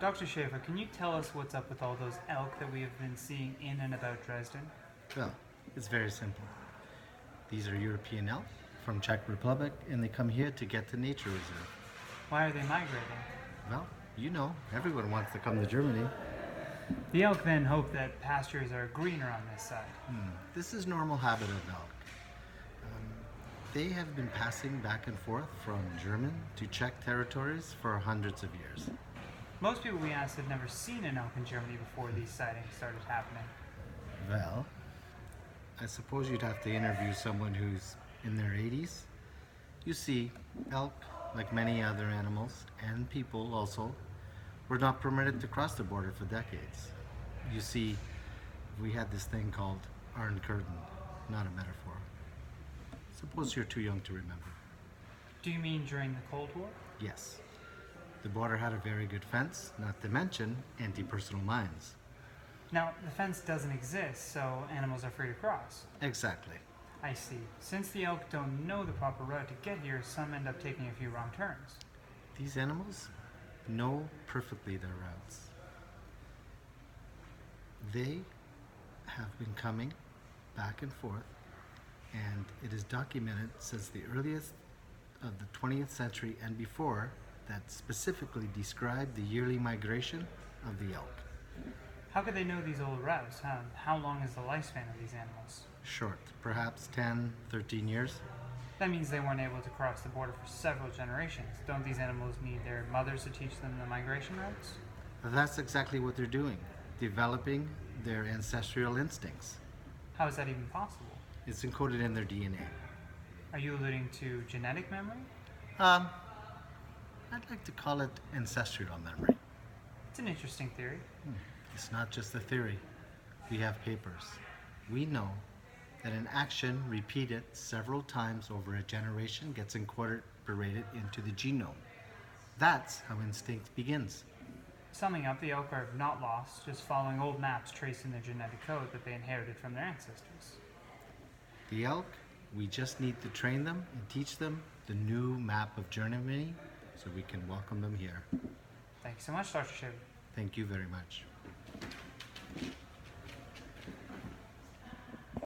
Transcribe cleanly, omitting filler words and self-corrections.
Dr. Schaefer, can you tell us what's up with all those elk that we have been seeing in and about Dresden? Well, it's very simple. These are European elk from Czech Republic, and they come here to get to nature reserve. Why are they migrating? Well, you know, everyone wants to come to Germany. The elk then hope that pastures are greener on this side. This is normal habit of elk. They have been passing back and forth from German to Czech territories for hundreds of years. Most people we asked had never seen an elk in Germany before these sightings started happening. Well, I suppose you'd have to interview someone who's in their 80s. You see, elk, like many other animals, and people also, were not permitted to cross the border for decades. You see, we had this thing called Iron Curtain, not a metaphor. Suppose you're too young to remember. Do you mean during the Cold War? Yes. The border had a very good fence, not to mention anti-personal mines. Now, the fence doesn't exist, so animals are free to cross. Exactly. I see. Since the elk don't know the proper route to get here, some end up taking a few wrong turns. These animals know perfectly their routes. They have been coming back and forth, and it is documented since the earliest of the 20th century and before that specifically describe the yearly migration of the elk. How could they know these old routes? How long is the lifespan of these animals? Short, perhaps 10, 13 years. That means they weren't able to cross the border for several generations. Don't these animals need their mothers to teach them the migration routes? That's exactly what they're doing, developing their ancestral instincts. How is that even possible? It's encoded in their DNA. Are you alluding to genetic memory? I'd like to call it ancestral memory. It's an interesting theory. It's not just a theory. We have papers. We know that an action repeated several times over a generation gets incorporated into the genome. That's how instinct begins. Summing up, the elk are not lost, just following old maps tracing their genetic code that they inherited from their ancestors. The elk, we just need to train them and teach them the new map of Germany so we can welcome them here. Thank you so much, Dr. Shiv. Thank you very much.